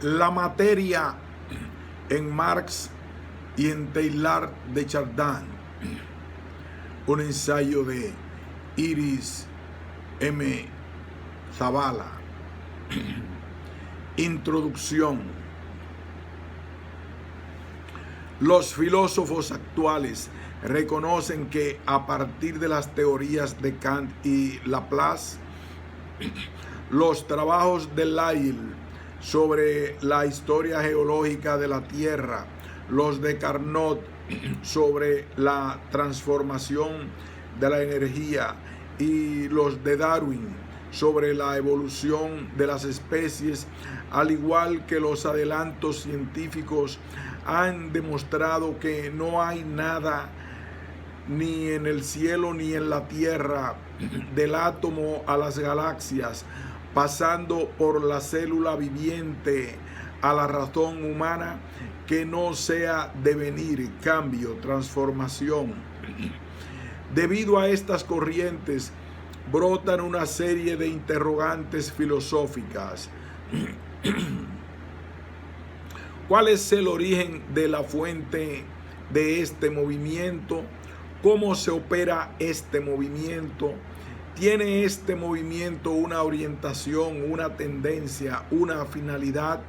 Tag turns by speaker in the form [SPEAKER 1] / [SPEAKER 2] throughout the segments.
[SPEAKER 1] La materia en Marx y en Teilhard de Chardin, un ensayo de Iris M. Zavala. Introducción. Los filósofos actuales reconocen que a partir de las teorías de Kant y Laplace, los trabajos de Lyell sobre la historia geológica de la Tierra, los de Carnot sobre la transformación de la energía y los de Darwin sobre la evolución de las especies, al igual que los adelantos científicos, han demostrado que no hay nada ni en el cielo ni en la tierra, del átomo a las galaxias, pasando por la célula viviente a la razón humana, que no sea devenir, cambio, transformación. Debido a estas corrientes, brotan una serie de interrogantes filosóficas. ¿Cuál es el origen de la fuente de este movimiento? ¿Cómo se opera este movimiento? ¿Tiene este movimiento una orientación, una tendencia, una finalidad?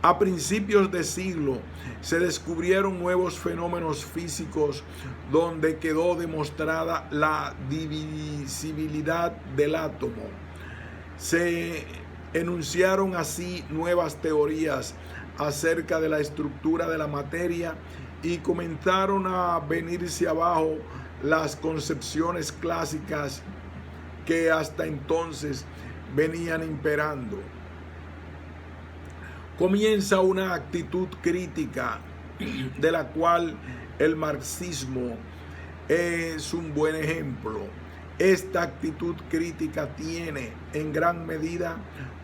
[SPEAKER 1] A principios de siglo se descubrieron nuevos fenómenos físicos donde quedó demostrada la divisibilidad del átomo. Se enunciaron así nuevas teorías acerca de la estructura de la materia y comenzaron a venirse abajo las concepciones clásicas que hasta entonces venían imperando. Comienza una actitud crítica de la cual el marxismo es un buen ejemplo. Esta actitud crítica tiene en gran medida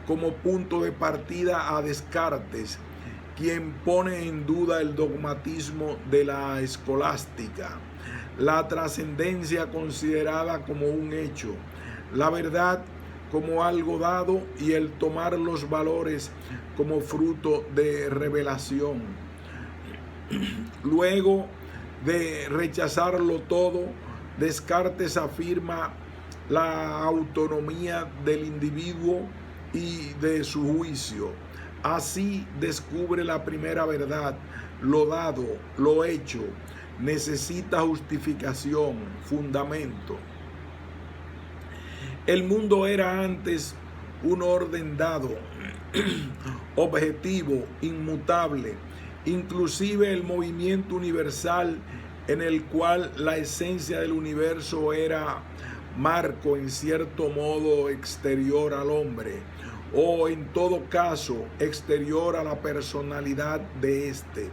[SPEAKER 1] como punto de partida a Descartes, quien pone en duda el dogmatismo de la escolástica, la trascendencia considerada como un hecho, la verdad como algo dado y el tomar los valores como fruto de revelación. Luego de rechazarlo todo, Descartes afirma la autonomía del individuo y de su juicio. Así descubre la primera verdad: lo dado, lo hecho, necesita justificación, fundamento. El mundo era antes un orden dado, objetivo, inmutable, inclusive el movimiento universal en el cual la esencia del universo era marco en cierto modo exterior al hombre, o en todo caso exterior a la personalidad de éste.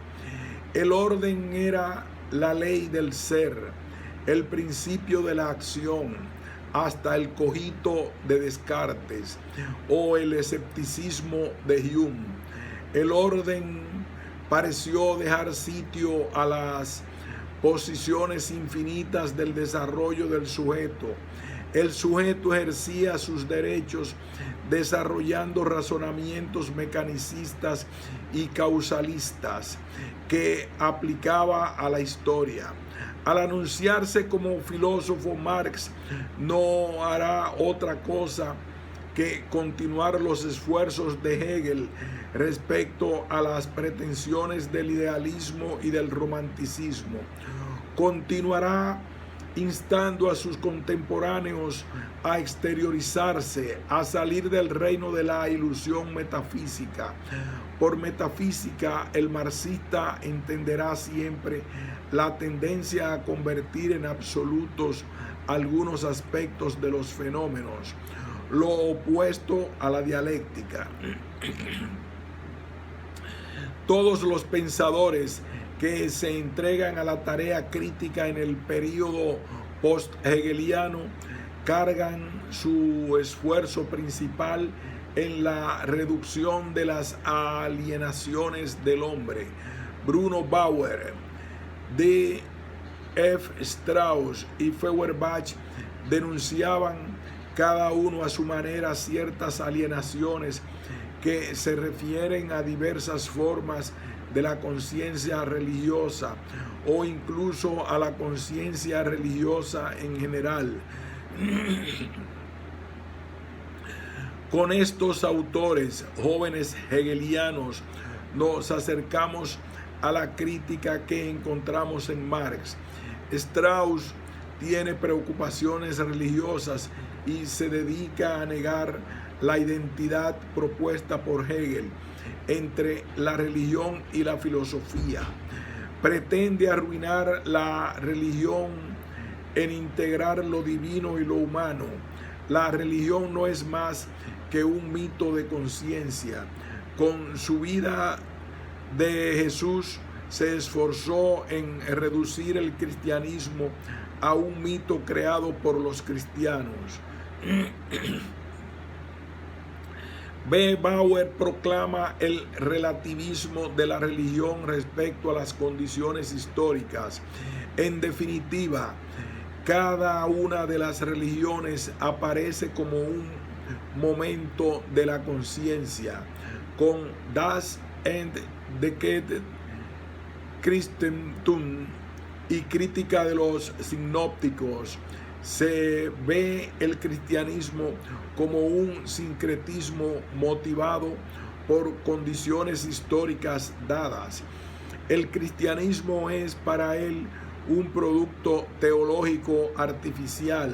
[SPEAKER 1] El orden era la ley del ser, el principio de la acción, hasta el cogito de Descartes o el escepticismo de Hume. El orden pareció dejar sitio a las posiciones infinitas del desarrollo del sujeto. El sujeto ejercía sus derechos desarrollando razonamientos mecanicistas y causalistas que aplicaba a la historia. Al anunciarse como filósofo, Marx no hará otra cosa que continuar los esfuerzos de Hegel respecto a las pretensiones del idealismo y del romanticismo. Continuará instando a sus contemporáneos a exteriorizarse, a salir del reino de la ilusión metafísica. Por metafísica, el marxista entenderá siempre la tendencia a convertir en absolutos algunos aspectos de los fenómenos, lo opuesto a la dialéctica. Todos los pensadores que se entregan a la tarea crítica en el período post-hegeliano cargan su esfuerzo principal en la reducción de las alienaciones del hombre. Bruno Bauer, D. F. Strauss y Feuerbach denunciaban cada uno a su manera ciertas alienaciones que se refieren a diversas formas de la conciencia religiosa o incluso a la conciencia religiosa en general. Con estos autores jóvenes hegelianos nos acercamos a la crítica que encontramos en Marx. Strauss tiene preocupaciones religiosas y se dedica a negar la identidad propuesta por Hegel entre la religión y la filosofía. Pretende arruinar la religión en integrar lo divino y lo humano. La religión no es más que un mito de conciencia. Con su vida de Jesús se esforzó en reducir el cristianismo a un mito creado por los cristianos. B. Bauer proclama el relativismo de la religión respecto a las condiciones históricas. En definitiva, cada una de las religiones aparece como un momento de la conciencia. Con Das Entdeckende Christentum y crítica de los sinópticos, se ve el cristianismo como un sincretismo motivado por condiciones históricas dadas. El cristianismo es para él un producto teológico artificial,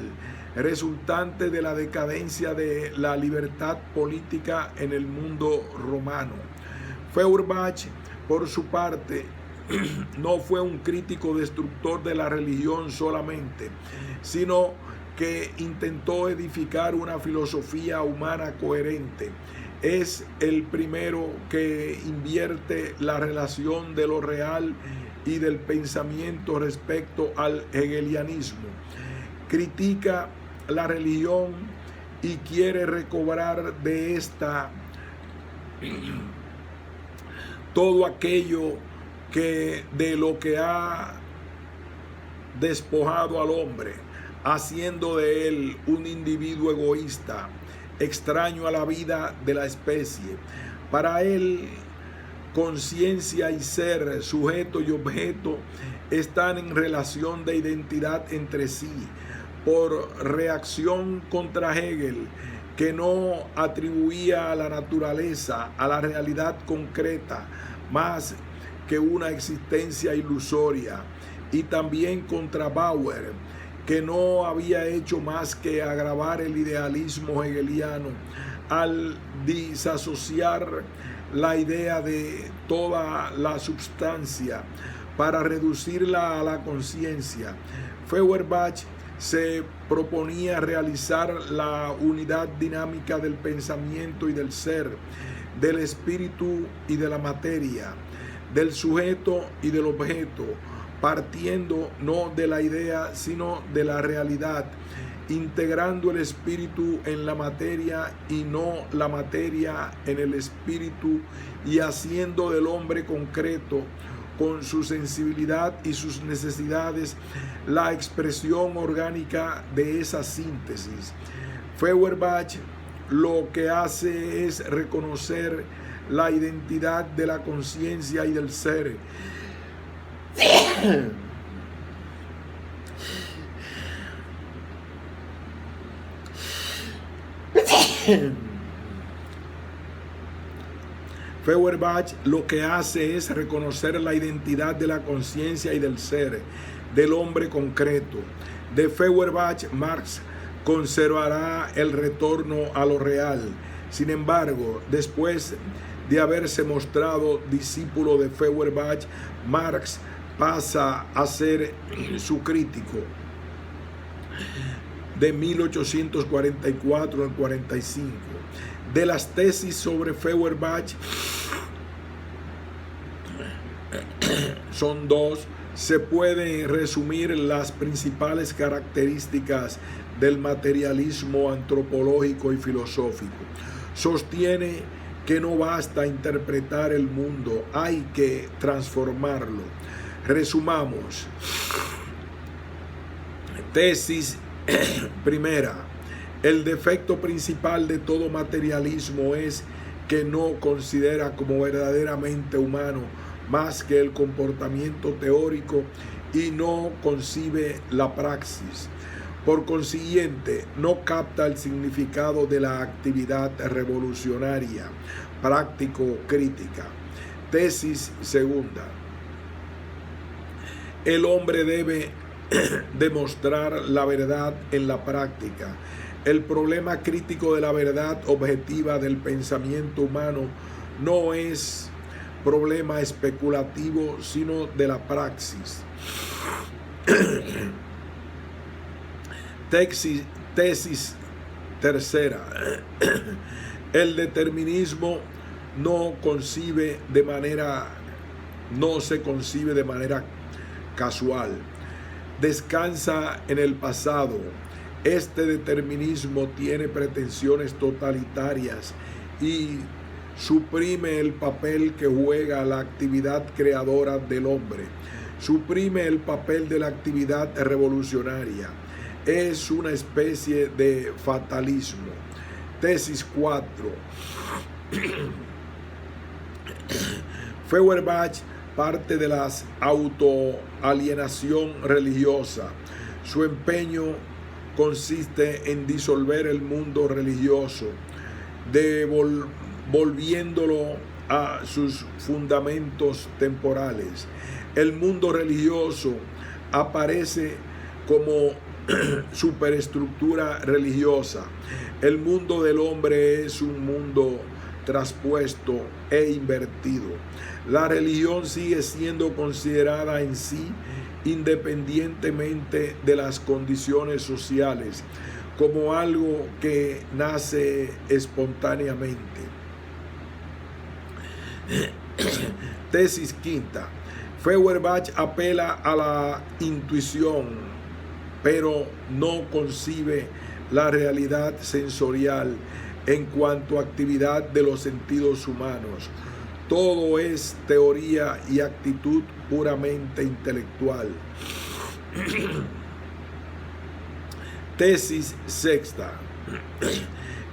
[SPEAKER 1] resultante de la decadencia de la libertad política en el mundo romano. Feuerbach, por su parte, no fue un crítico destructor de la religión solamente, sino que intentó edificar una filosofía humana coherente. Es el primero que invierte la relación de lo real y del pensamiento respecto al hegelianismo. Critica la religión y quiere recobrar de esta todo aquello que de lo que ha despojado al hombre, haciendo de él un individuo egoísta, extraño a la vida de la especie. Para él, conciencia y ser, sujeto y objeto, están en relación de identidad entre sí, por reacción contra Hegel, que no atribuía a la naturaleza, a la realidad concreta, más que una existencia ilusoria, y también contra Bauer, que no había hecho más que agravar el idealismo hegeliano al disasociar la idea de toda la substancia para reducirla a la conciencia. Feuerbach se proponía realizar la unidad dinámica del pensamiento y del ser, del espíritu y de la materia, del sujeto y del objeto, partiendo no de la idea sino de la realidad, integrando el espíritu en la materia y no la materia en el espíritu, y haciendo del hombre concreto, con su sensibilidad y sus necesidades, la expresión orgánica de esa síntesis. Feuerbach lo que hace es reconocer la identidad de la conciencia y del ser. Feuerbach lo que hace es reconocer la identidad de la conciencia y del ser, del hombre concreto. De Feuerbach, Marx conservará el retorno a lo real. Sin embargo, después de haberse mostrado discípulo de Feuerbach, Marx pasa a ser su crítico. De 1844 al 45. De las tesis sobre Feuerbach, son dos. Se pueden resumir las principales características del materialismo antropológico y filosófico. Sostiene que no basta interpretar el mundo, hay que transformarlo. Resumamos. Tesis primera. El defecto principal de todo materialismo es que no considera como verdaderamente humano más que el comportamiento teórico y no concibe la praxis. Por consiguiente, no capta el significado de la actividad revolucionaria, práctico-crítica. Tesis segunda. El hombre debe demostrar la verdad en la práctica. El problema crítico de la verdad objetiva del pensamiento humano no es problema especulativo, sino de la praxis. Tesis tercera. El determinismo no se concibe de manera casual. Descansa en el pasado. Este determinismo tiene pretensiones totalitarias y suprime el papel que juega la actividad creadora del hombre. Suprime el papel de la actividad revolucionaria. Es una especie de fatalismo. Tesis 4. Feuerbach parte de la autoalienación religiosa. Su empeño consiste en disolver el mundo religioso, volviéndolo a sus fundamentos temporales. El mundo religioso aparece como superestructura religiosa. El mundo del hombre es un mundo traspuesto e invertido. La religión sigue siendo considerada en sí, independientemente de las condiciones sociales, como algo que nace espontáneamente. Tesis quinta. Feuerbach apela a la intuición, pero no concibe la realidad sensorial en cuanto a actividad de los sentidos humanos. Todo es teoría y actitud puramente intelectual. Tesis sexta.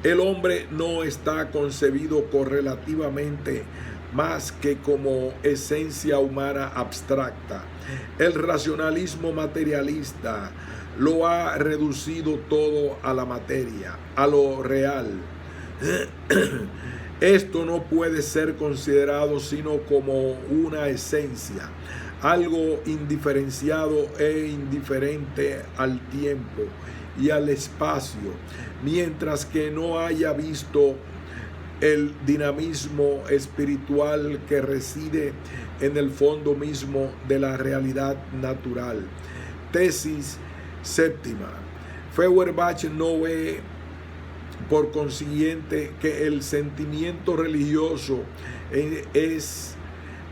[SPEAKER 1] El hombre no está concebido correlativamente más que como esencia humana abstracta. El racionalismo materialista lo ha reducido todo a la materia, a lo real. Esto no puede ser considerado sino como una esencia, algo indiferenciado e indiferente al tiempo y al espacio, mientras que no haya visto el dinamismo espiritual que reside en el fondo mismo de la realidad natural. Tesis séptima. Feuerbach no ve, por consiguiente, que el sentimiento religioso es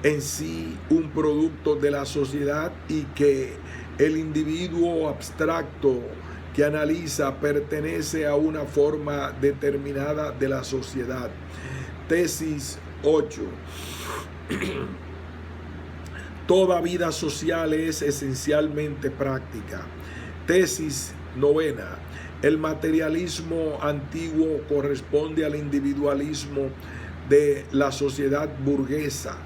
[SPEAKER 1] en sí un producto de la sociedad y que el individuo abstracto que analiza pertenece a una forma determinada de la sociedad. Tesis 8. Toda vida social es esencialmente práctica. Tesis novena. El materialismo antiguo corresponde al individualismo de la sociedad burguesa,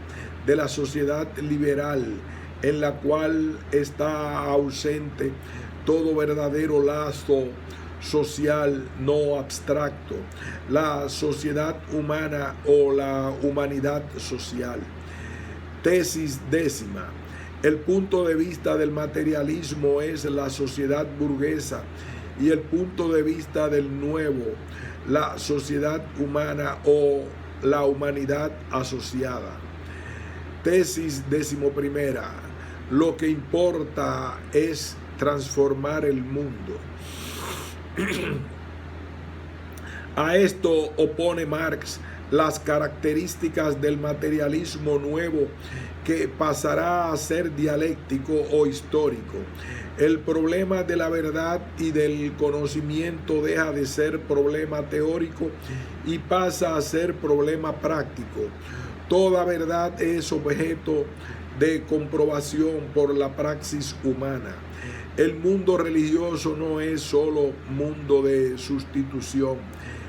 [SPEAKER 1] de la sociedad liberal, en la cual está ausente todo verdadero lazo social no abstracto, la sociedad humana o la humanidad social. Tesis décima. El punto de vista del materialismo es la sociedad burguesa y el punto de vista del nuevo, la sociedad humana o la humanidad asociada. Tesis decimoprimera. Lo que importa es transformar el mundo. A esto opone Marx las características del materialismo nuevo, que pasará a ser dialéctico o histórico. El problema de la verdad y del conocimiento deja de ser problema teórico y pasa a ser problema práctico. Toda verdad es objeto de comprobación por la praxis humana. El mundo religioso no es solo mundo de sustitución,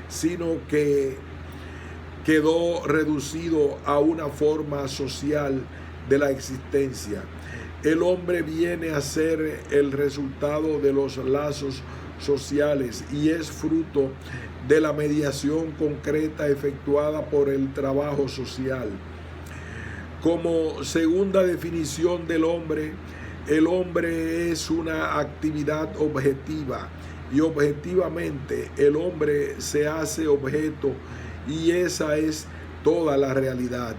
[SPEAKER 1] sino que quedó reducido a una forma social de la existencia. El hombre viene a ser el resultado de los lazos sociales y es fruto de la mediación concreta efectuada por el trabajo social. Como segunda definición del hombre, el hombre es una actividad objetiva y objetivamente el hombre se hace objeto y esa es toda la realidad.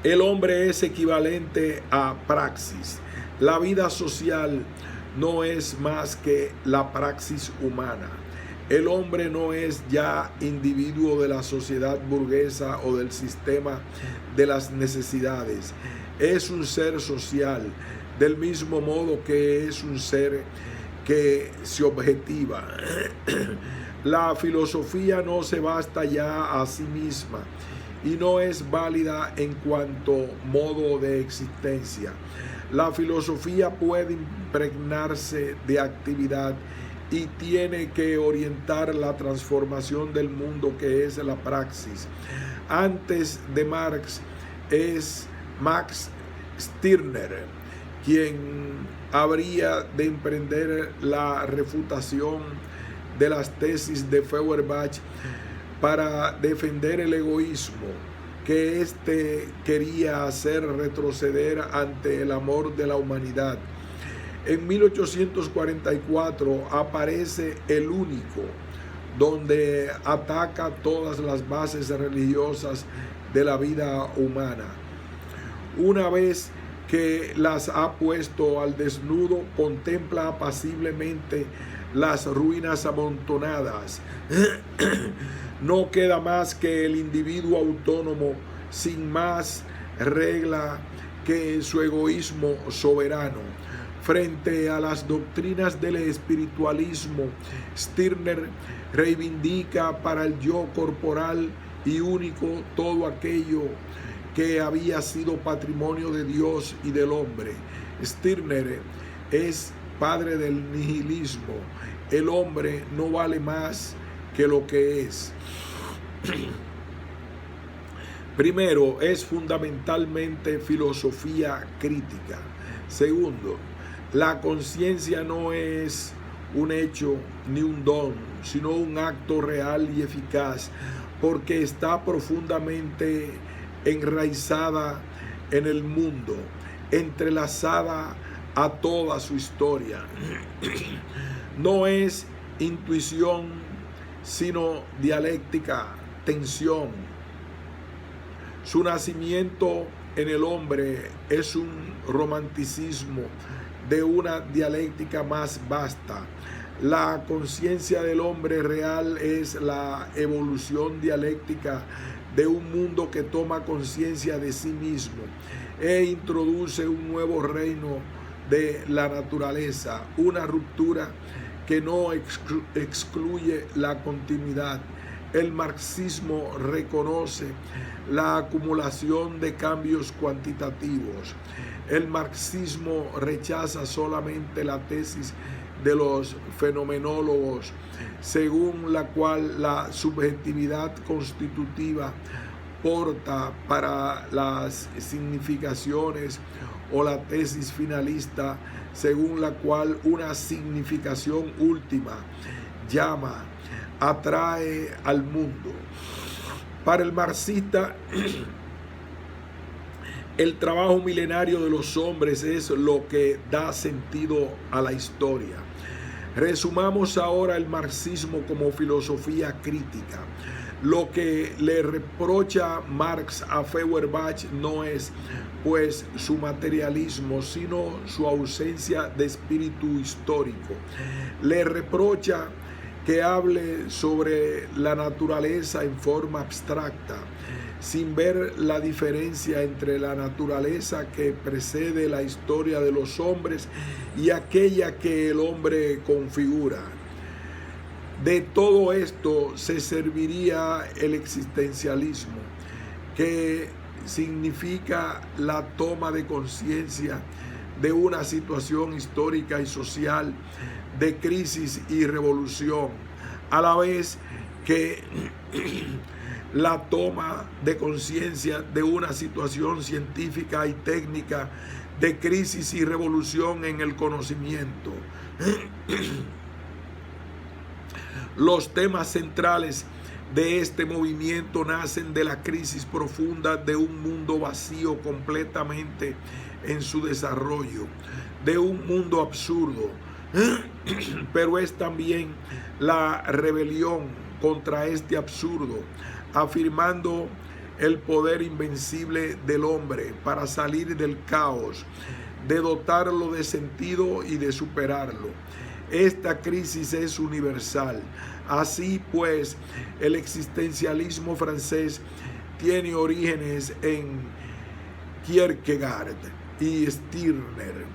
[SPEAKER 1] El hombre es equivalente a praxis. La vida social no es más que la praxis humana. El hombre no es ya individuo de la sociedad burguesa o del sistema de las necesidades. Es un ser social, del mismo modo que es un ser que se objetiva. La filosofía no se basta ya a sí misma y no es válida en cuanto modo de existencia. La filosofía puede impregnarse de actividad y tiene que orientar la transformación del mundo, que es la praxis. Antes de Marx es Max Stirner quien habría de emprender la refutación de las tesis de Feuerbach para defender el egoísmo que éste quería hacer retroceder ante el amor de la humanidad. En 1844 aparece El Único, donde ataca todas las bases religiosas de la vida humana. Una vez que las ha puesto al desnudo, contempla apaciblemente las ruinas amontonadas. No queda más que el individuo autónomo, sin más regla que su egoísmo soberano. Frente a las doctrinas del espiritualismo, Stirner reivindica para el yo corporal y único todo aquello que había sido patrimonio de Dios y del hombre. Stirner es padre del nihilismo. El hombre no vale más que lo que es. Primero, es fundamentalmente filosofía crítica. Segundo, la conciencia no es un hecho ni un don, sino un acto real y eficaz, porque está profundamente enraizada en el mundo, entrelazada a toda su historia. No es intuición, sino dialéctica, tensión. Su nacimiento en el hombre es un romanticismo de una dialéctica más vasta. La conciencia del hombre real es la evolución dialéctica de un mundo que toma conciencia de sí mismo e introduce un nuevo reino de la naturaleza, una ruptura que no excluye la continuidad. El marxismo reconoce la acumulación de cambios cuantitativos. El marxismo rechaza solamente la tesis de los fenomenólogos, según la cual la subjetividad constitutiva porta para las significaciones, o la tesis finalista, según la cual una significación última llama, atrae al mundo. Para el marxista, el trabajo milenario de los hombres es lo que da sentido a la historia. Resumamos ahora el marxismo como filosofía crítica. Lo que le reprocha Marx a Feuerbach no es, pues, su materialismo, sino su ausencia de espíritu histórico. Le reprocha que hable sobre la naturaleza en forma abstracta, sin ver la diferencia entre la naturaleza que precede la historia de los hombres y aquella que el hombre configura. De todo esto se serviría el existencialismo, que significa la toma de conciencia de una situación histórica y social de crisis y revolución, a la vez que la toma de conciencia de una situación científica y técnica de crisis y revolución en el conocimiento. Los temas centrales de este movimiento nacen de la crisis profunda de un mundo vacío completamente en su desarrollo, de un mundo absurdo, pero es también la rebelión contra este absurdo, afirmando el poder invencible del hombre para salir del caos, de dotarlo de sentido y de superarlo. Esta crisis es universal. Así pues, el existencialismo francés tiene orígenes en Kierkegaard y Stirner,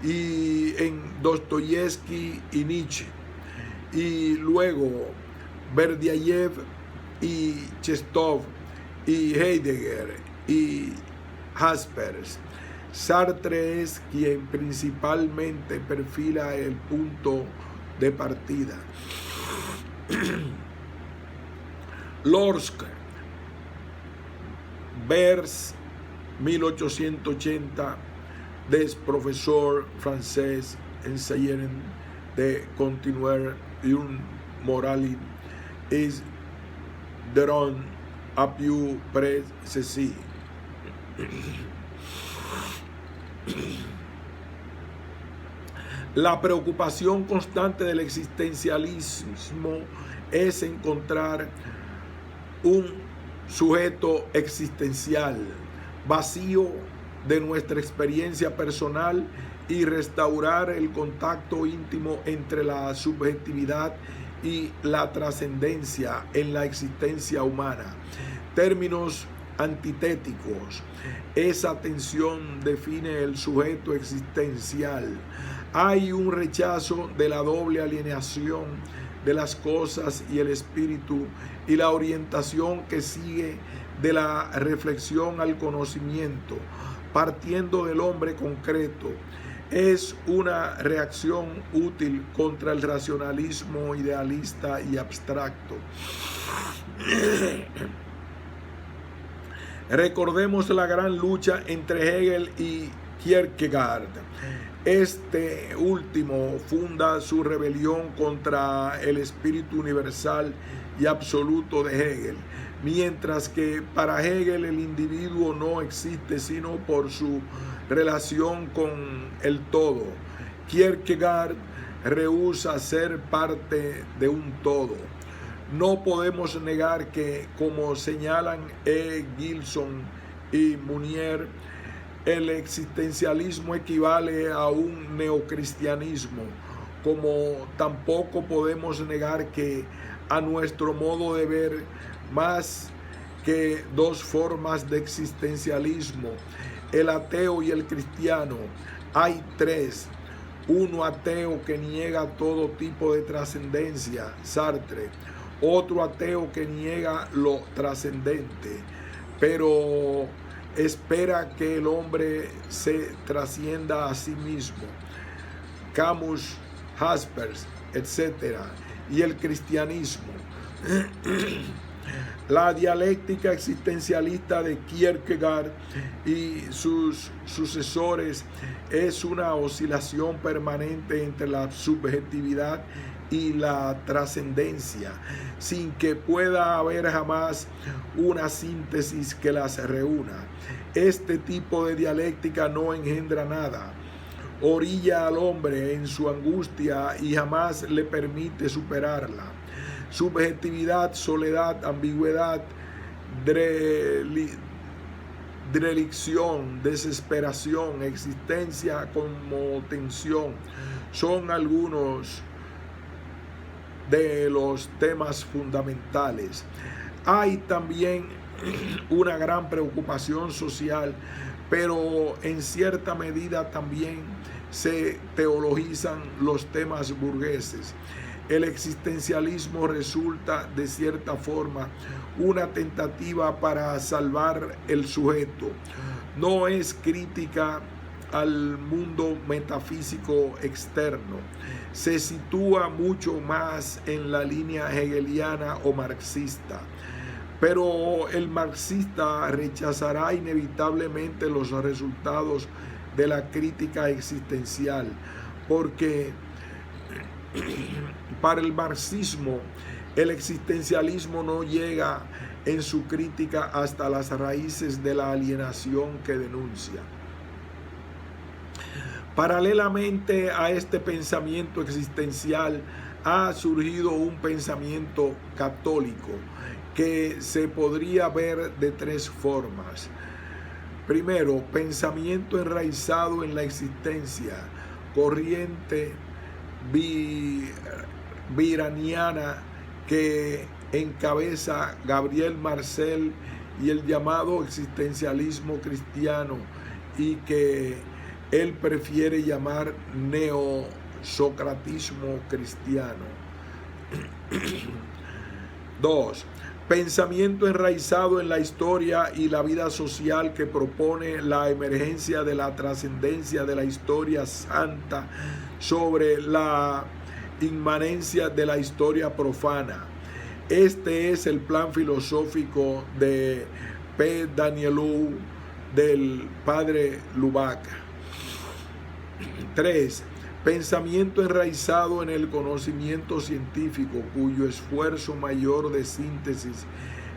[SPEAKER 1] y en Dostoyevsky y Nietzsche, y luego Berdyaev y Chestov y Heidegger y Jaspers. Sartre es quien principalmente perfila el punto de partida. Lorsk, vers 1880, des profesor francés ensayeren de continuer une morale is deron a più près ceci. La preocupación constante del existencialismo es encontrar un sujeto existencial vacío de nuestra experiencia personal y restaurar el contacto íntimo entre la subjetividad y la trascendencia en la existencia humana. Términos antitéticos. Esa tensión define el sujeto existencial. Hay un rechazo de la doble alienación de las cosas y el espíritu, y la orientación que sigue de la reflexión al conocimiento, partiendo del hombre concreto. Es una reacción útil contra el racionalismo idealista y abstracto. Recordemos la gran lucha entre Hegel y Kierkegaard. Este último funda su rebelión contra el espíritu universal y absoluto de Hegel, mientras que para Hegel el individuo no existe sino por su relación con el todo. Kierkegaard rehúsa ser parte de un todo. No podemos negar que, como señalan Gilson y Munier, el existencialismo equivale a un neocristianismo, como tampoco podemos negar que, a nuestro modo de ver, más que dos formas de existencialismo, el ateo y el cristiano, hay tres. Uno ateo que niega todo tipo de trascendencia, Sartre. Otro ateo que niega lo trascendente, pero espera que el hombre se trascienda a sí mismo, Camus, Jaspers, etc. Y el cristianismo. La dialéctica existencialista de Kierkegaard y sus sucesores es una oscilación permanente entre la subjetividad y la trascendencia, sin que pueda haber jamás una síntesis que las reúna. Este tipo de dialéctica no engendra nada, orilla al hombre en su angustia y jamás le permite superarla. Subjetividad, soledad, ambigüedad, delicción, desesperación, existencia como tensión, son algunos de los temas fundamentales. Hay también una gran preocupación social, pero en cierta medida también se teologizan los temas burgueses. El existencialismo resulta, de cierta forma, una tentativa para salvar el sujeto. No es crítica al mundo metafísico externo. Se sitúa mucho más en la línea hegeliana o marxista. Pero el marxista rechazará inevitablemente los resultados de la crítica existencial, porque para el marxismo el existencialismo no llega en su crítica hasta las raíces de la alienación que denuncia. Paralelamente a este pensamiento existencial ha surgido un pensamiento católico que se podría ver de tres formas. Primero, pensamiento enraizado en la existencia, corriente viraniana que encabeza Gabriel Marcel y el llamado existencialismo cristiano, y que él prefiere llamar neosocratismo cristiano. 2. Pensamiento enraizado en la historia y la vida social que propone la emergencia de la trascendencia de la historia santa sobre la inmanencia de la historia profana. Este es el plan filosófico de P. Danielou, del padre Lubac. 3. Pensamiento enraizado en el conocimiento científico, cuyo esfuerzo mayor de síntesis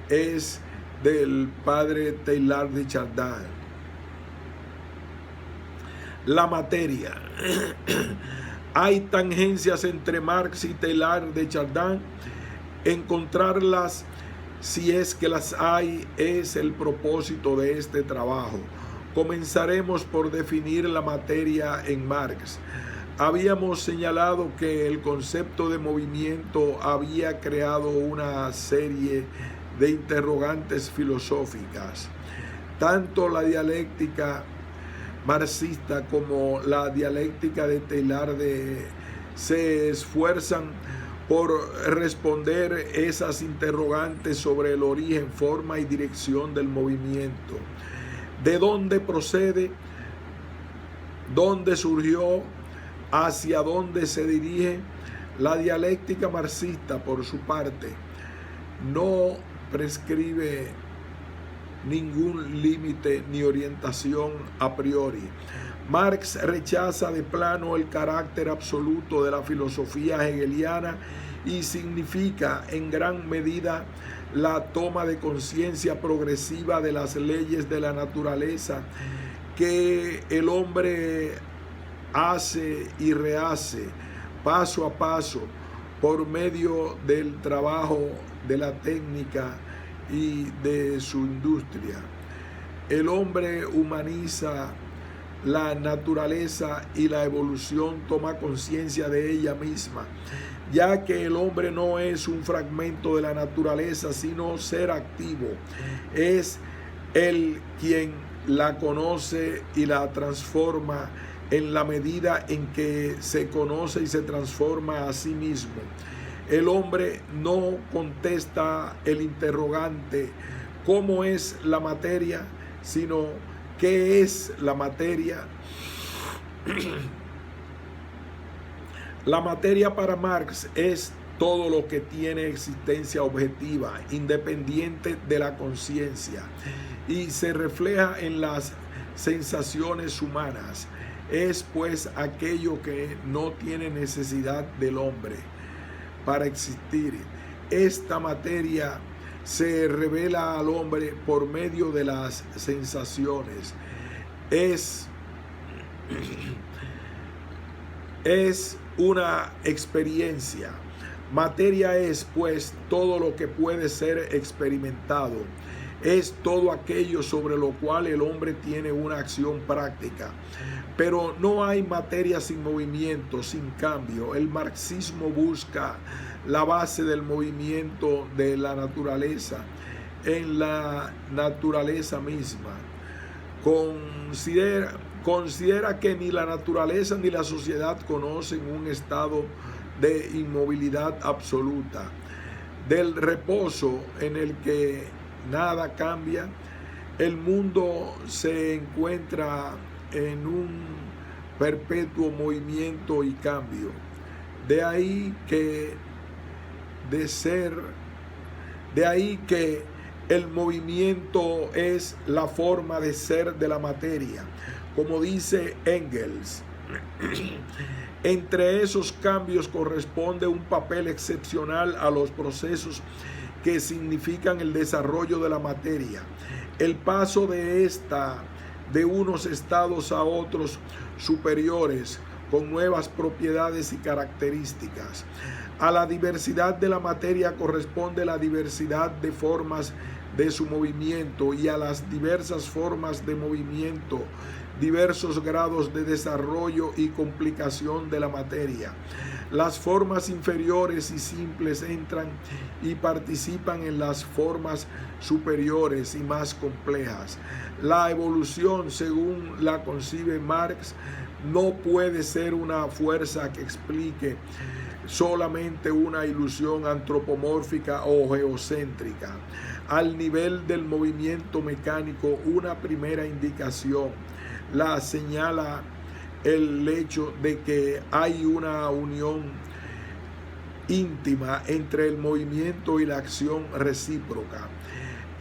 [SPEAKER 1] es del padre Teilhard de Chardin. La materia. Hay tangencias entre Marx y Teilhard de Chardin. Encontrarlas, si es que las hay, es el propósito de este trabajo. Comenzaremos por definir la materia en Marx. Habíamos señalado que el concepto de movimiento había creado una serie de interrogantes filosóficas. Tanto la dialéctica marxista como la dialéctica de Teilhard se esfuerzan por responder esas interrogantes sobre el origen, forma y dirección del movimiento. ¿De dónde procede? ¿Dónde surgió? ¿Hacia dónde se dirige? La dialéctica marxista, por su parte, no prescribe ningún límite ni orientación a priori. Marx rechaza de plano el carácter absoluto de la filosofía hegeliana y significa en gran medida la toma de conciencia progresiva de las leyes de la naturaleza que el hombre hace y rehace paso a paso por medio del trabajo de la técnica y de su industria. El hombre humaniza la naturaleza y la evolución toma conciencia de ella misma, ya que el hombre no es un fragmento de la naturaleza, sino ser activo. Es él quien la conoce y la transforma en la medida en que se conoce y se transforma a sí mismo. El hombre no contesta el interrogante ¿cómo es la materia?, sino ¿qué es la materia? La materia para Marx es todo lo que tiene existencia objetiva, independiente de la conciencia, y se refleja en las sensaciones humanas. Es pues aquello que no tiene necesidad del hombre para existir. Esta materia se revela al hombre por medio de las sensaciones. Es una experiencia. Materia es pues todo lo que puede ser experimentado. Es todo aquello sobre lo cual el hombre tiene una acción práctica. Pero no hay materia sin movimiento, sin cambio. El marxismo busca la base del movimiento de la naturaleza en la naturaleza misma. Considera que ni la naturaleza ni la sociedad conocen un estado de inmovilidad absoluta, del reposo en el que nada cambia. El mundo se encuentra en un perpetuo movimiento y cambio. De ahí que el movimiento es la forma de ser de la materia. Como dice Engels, entre esos cambios corresponde un papel excepcional a los procesos que significan el desarrollo de la materia, el paso de unos estados a otros superiores con nuevas propiedades y características. A la diversidad de la materia corresponde la diversidad de formas de su movimiento, y a las diversas formas de movimiento, diversos grados de desarrollo y complicación de la materia. Las formas inferiores y simples entran y participan en las formas superiores y más complejas. La evolución, según la concibe Marx, no puede ser una fuerza que explique solamente una ilusión antropomórfica o geocéntrica. Al nivel del movimiento mecánico, una primera indicación la señala el hecho de que hay una unión íntima entre el movimiento y la acción recíproca.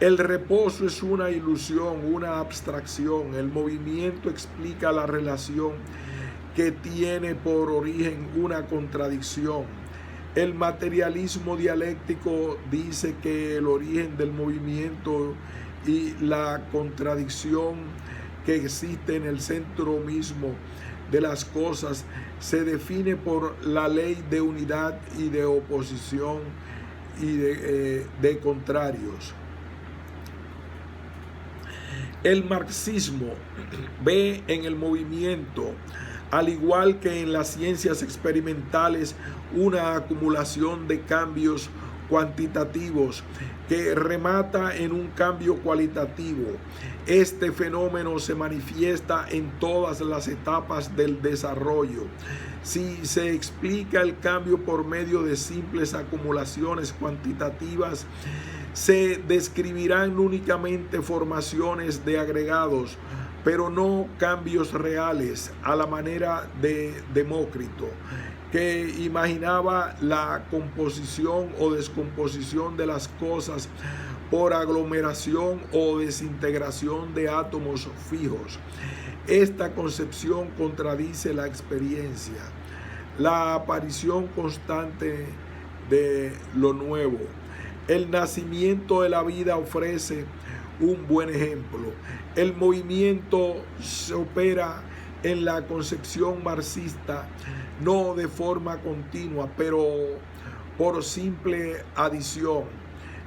[SPEAKER 1] El reposo es una ilusión, una abstracción. El movimiento explica la relación que tiene por origen una contradicción. El materialismo dialéctico dice que el origen del movimiento y la contradicción que existe en el centro mismo de las cosas se define por la ley de unidad y de oposición y de contrarios. El marxismo ve en el movimiento, al igual que en las ciencias experimentales, una acumulación de cambios cuantitativos que remata en un cambio cualitativo. Este fenómeno se manifiesta en todas las etapas del desarrollo. Si se explica el cambio por medio de simples acumulaciones cuantitativas, se describirán únicamente formaciones de agregados, pero no cambios reales, a la manera de Demócrito, que imaginaba la composición o descomposición de las cosas por aglomeración o desintegración de átomos fijos. Esta concepción contradice la experiencia, la aparición constante de lo nuevo. El nacimiento de la vida ofrece un buen ejemplo. El movimiento se opera en la concepción marxista no de forma continua, pero por simple adición,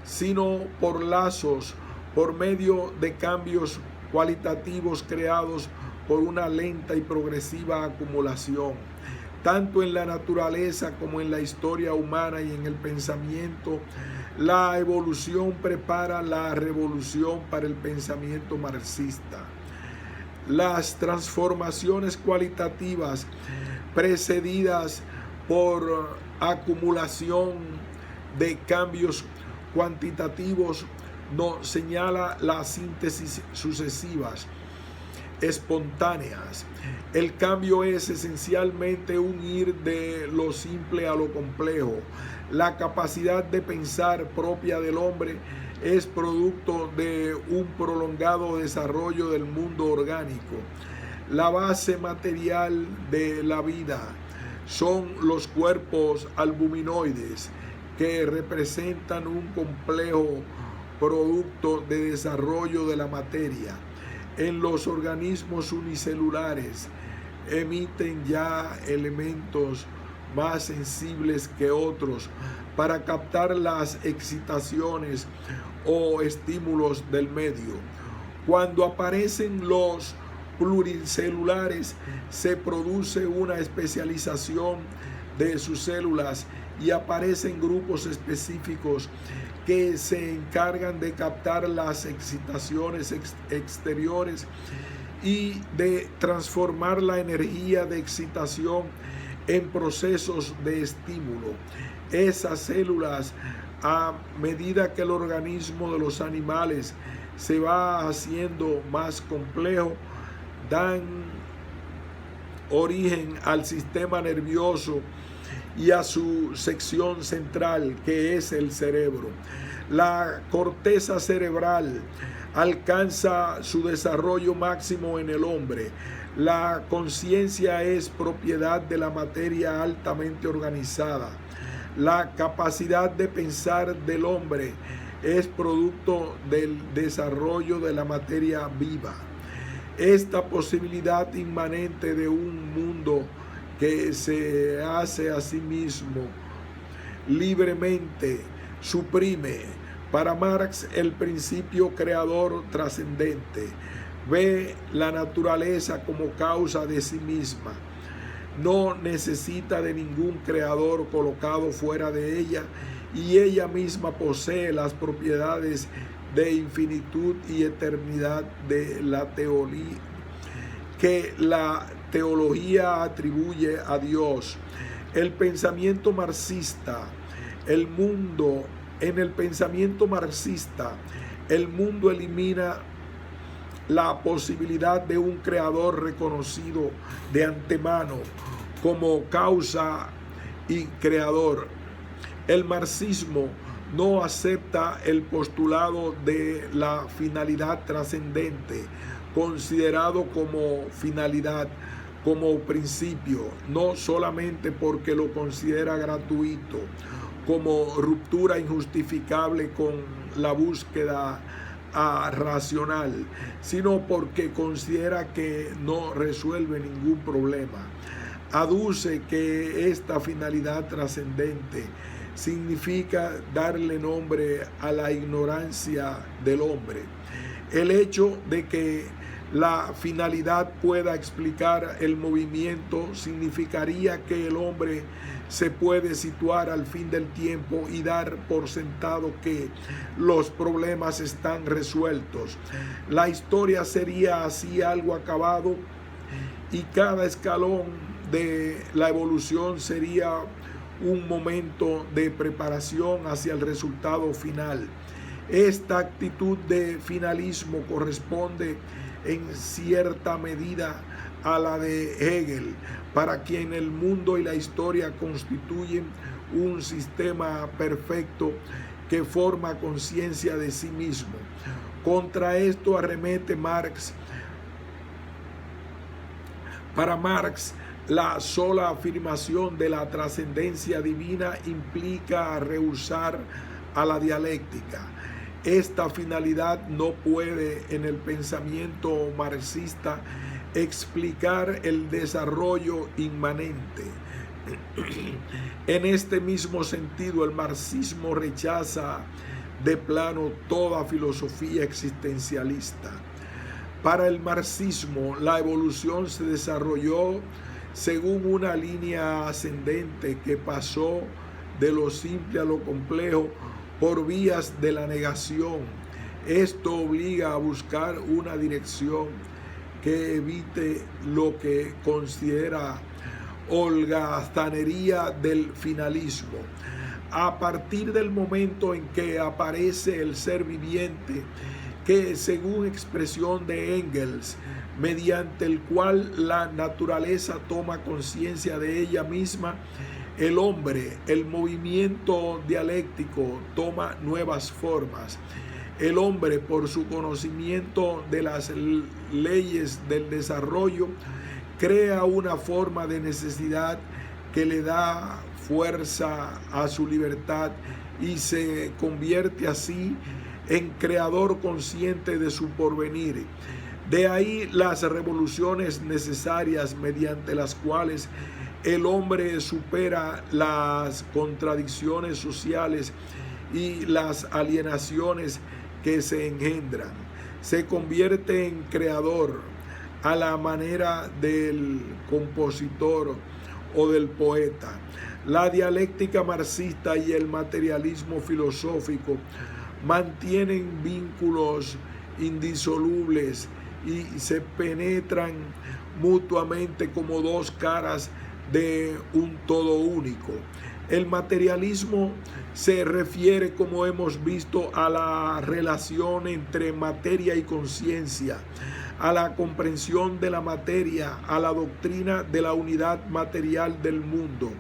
[SPEAKER 1] sino por lazos, por medio de cambios cualitativos creados por una lenta y progresiva acumulación. Tanto en la naturaleza como en la historia humana y en el pensamiento, la evolución prepara la revolución para el pensamiento marxista. Las transformaciones cualitativas precedidas por acumulación de cambios cuantitativos nos señala las síntesis sucesivas, espontáneas. El cambio es esencialmente un ir de lo simple a lo complejo. La capacidad de pensar propia del hombre es producto de un prolongado desarrollo del mundo orgánico. La base material de la vida son los cuerpos albuminoides, que representan un complejo producto de desarrollo de la materia. En los organismos unicelulares emiten ya elementos más sensibles que otros para captar las excitaciones o estímulos del medio. Cuando aparecen los pluricelulares, se produce una especialización de sus células y aparecen grupos específicos que se encargan de captar las excitaciones exteriores y de transformar la energía de excitación en procesos de estímulo. Esas células, a medida que el organismo de los animales se va haciendo más complejo, dan origen al sistema nervioso y a su sección central, que es el cerebro. La corteza cerebral alcanza su desarrollo máximo en el hombre. La conciencia es propiedad de la materia altamente organizada. La capacidad de pensar del hombre es producto del desarrollo de la materia viva. Esta posibilidad inmanente de un mundo que se hace a sí mismo libremente suprime para Marx el principio creador trascendente. Ve la naturaleza como causa de sí misma. No necesita de ningún creador colocado fuera de ella, y ella misma posee las propiedades de infinitud y eternidad de la teología que la teología atribuye a Dios. El pensamiento marxista, en el pensamiento marxista, el mundo elimina la posibilidad de un creador reconocido de antemano como causa y creador. El marxismo no acepta el postulado de la finalidad trascendente, considerado como finalidad, como principio, no solamente porque lo considera gratuito, como ruptura injustificable con la búsqueda racional, sino porque considera que no resuelve ningún problema. Aduce que esta finalidad trascendente significa darle nombre a la ignorancia del hombre. El hecho de que la finalidad pueda explicar el movimiento significaría que el hombre se puede situar al fin del tiempo y dar por sentado que los problemas están resueltos. La historia sería así algo acabado, y cada escalón de la evolución sería un momento de preparación hacia el resultado final. Esta actitud de finalismo corresponde en cierta medida a la de Hegel, para quien el mundo y la historia constituyen un sistema perfecto que forma conciencia de sí mismo. Contra esto arremete Marx. Para Marx, la sola afirmación de la trascendencia divina implica rehusar a la dialéctica. Esta finalidad no puede, en el pensamiento marxista, explicar el desarrollo inmanente. En este mismo sentido, el marxismo rechaza de plano toda filosofía existencialista. Para el marxismo, la evolución se desarrolló según una línea ascendente que pasó de lo simple a lo complejo por vías de la negación. Esto obliga a buscar una dirección que evite lo que considera holgazanería del finalismo. A partir del momento en que aparece el ser viviente, que según expresión de Engels, mediante el cual la naturaleza toma conciencia de ella misma, el hombre, el movimiento dialéctico toma nuevas formas. El hombre, por su conocimiento de las leyes del desarrollo, crea una forma de necesidad que le da fuerza a su libertad y se convierte así en creador consciente de su porvenir. De ahí las revoluciones necesarias mediante las cuales el hombre supera las contradicciones sociales y las alienaciones que se engendran. Se convierte en creador a la manera del compositor o del poeta. La dialéctica marxista y el materialismo filosófico mantienen vínculos indisolubles y se penetran mutuamente como dos caras de un todo único. El materialismo se refiere, como hemos visto, a la relación entre materia y conciencia, a la comprensión de la materia, a la doctrina de la unidad material del mundo,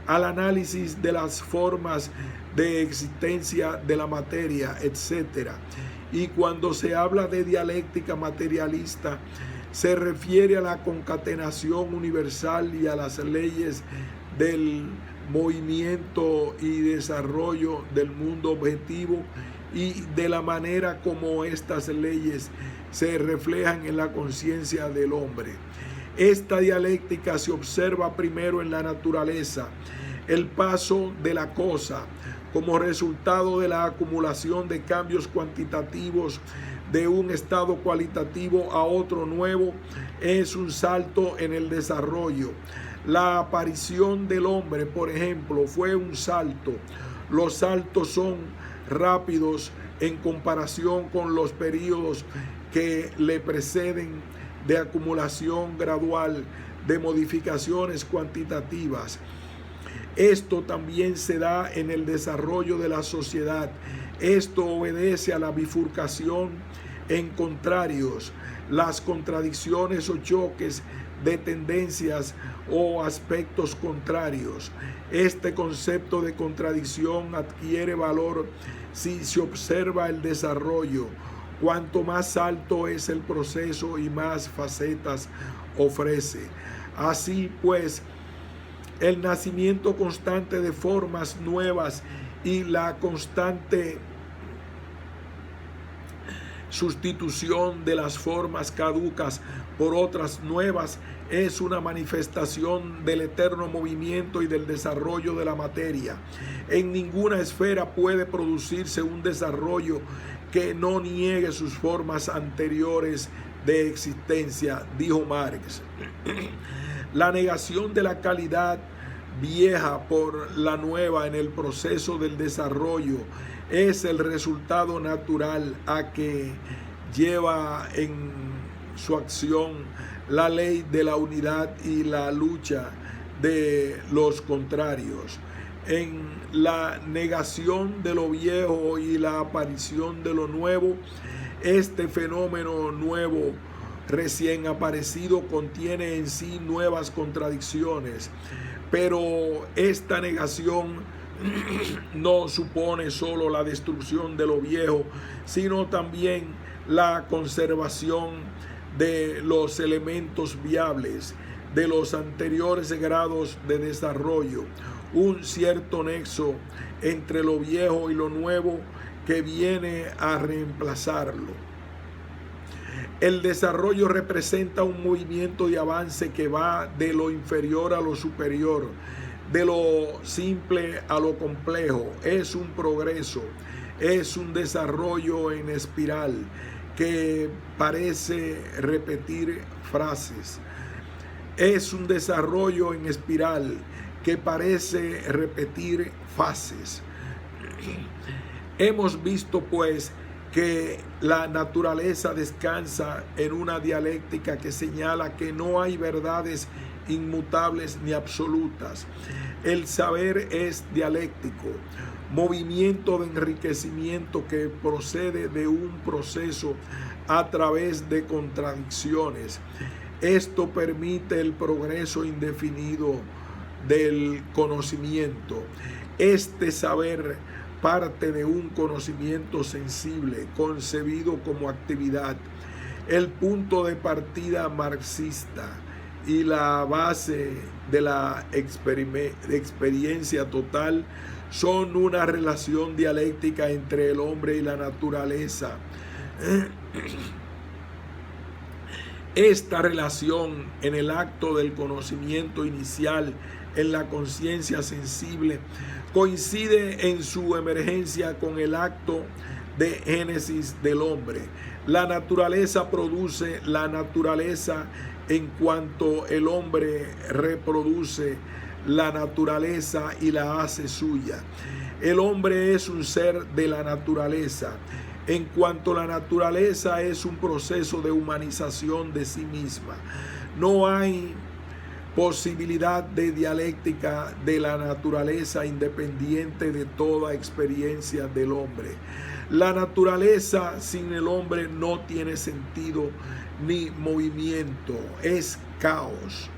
[SPEAKER 1] al análisis de las formas de existencia de la materia, etc. Y cuando se habla de dialéctica materialista, se refiere a la concatenación universal y a las leyes del movimiento y desarrollo del mundo objetivo y de la manera como estas leyes se reflejan en la conciencia del hombre. Esta dialéctica se observa primero en la naturaleza, el paso de la cosa como resultado de la acumulación de cambios cuantitativos de un estado cualitativo a otro nuevo, es un salto en el desarrollo. La aparición del hombre, por ejemplo, fue un salto. Los saltos son rápidos en comparación con los periodos que le preceden de acumulación gradual de modificaciones cuantitativas. Esto también se da en el desarrollo de la sociedad. Esto obedece a la bifurcación en contrarios, las contradicciones o choques de tendencias o aspectos contrarios. Este concepto de contradicción adquiere valor si se observa el desarrollo. Cuanto más alto es el proceso y más facetas ofrece. Así pues, el nacimiento constante de formas nuevas y la constante sustitución de las formas caducas por otras nuevas es una manifestación del eterno movimiento y del desarrollo de la materia. En ninguna esfera puede producirse un desarrollo que no niegue sus formas anteriores de existencia, dijo Marx. La negación de la calidad vieja por la nueva en el proceso del desarrollo es el resultado natural a que lleva en su acción la ley de la unidad y la lucha de los contrarios. En la negación de lo viejo y la aparición de lo nuevo, este fenómeno nuevo recién aparecido contiene en sí nuevas contradicciones, pero esta negación no supone solo la destrucción de lo viejo, sino también la conservación de los elementos viables de los anteriores grados de desarrollo, un cierto nexo entre lo viejo y lo nuevo que viene a reemplazarlo. El desarrollo representa un movimiento de avance que va de lo inferior a lo superior, de lo simple a lo complejo. Es un progreso, es un desarrollo en espiral que parece repetir frases. Es un desarrollo en espiral que parece repetir fases. Hemos visto pues que la naturaleza descansa en una dialéctica que señala que no hay verdades inmutables ni absolutas. El saber es dialéctico, movimiento de enriquecimiento que procede de un proceso a través de contradicciones. Esto permite el progreso indefinido del conocimiento. Este saber parte de un conocimiento sensible, concebido como actividad. El punto de partida marxista y la base de la experiencia total son una relación dialéctica entre el hombre y la naturaleza. Esta relación en el acto del conocimiento inicial, en la conciencia sensible, coincide en su emergencia con el acto de génesis del hombre. La naturaleza produce la naturaleza en cuanto el hombre reproduce la naturaleza y la hace suya. El hombre es un ser de la naturaleza, en cuanto la naturaleza es un proceso de humanización de sí misma. No hay posibilidad de dialéctica de la naturaleza independiente de toda experiencia del hombre. La naturaleza sin el hombre no tiene sentido ni movimiento, es caos.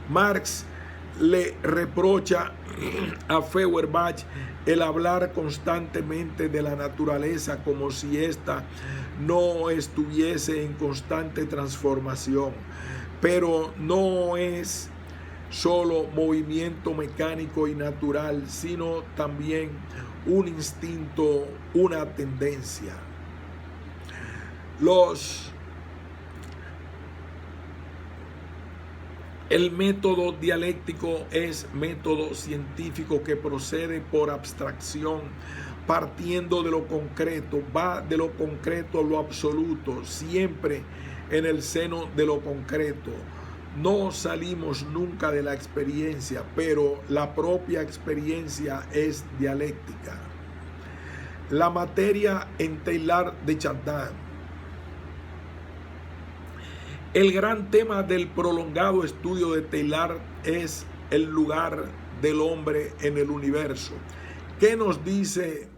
[SPEAKER 1] Marx le reprocha a Feuerbach el hablar constantemente de la naturaleza como si ésta no estuviese en constante transformación, pero no es solo movimiento mecánico y natural, sino también un instinto, una tendencia. El método dialéctico es método científico que procede por abstracción, partiendo de lo concreto, va de lo concreto a lo absoluto, siempre en el seno de lo concreto. No salimos nunca de la experiencia, pero la propia experiencia es dialéctica. La materia en Teilhard de Chardin. El gran tema del prolongado estudio de Teilhard es el lugar del hombre en el universo. ¿Qué nos dice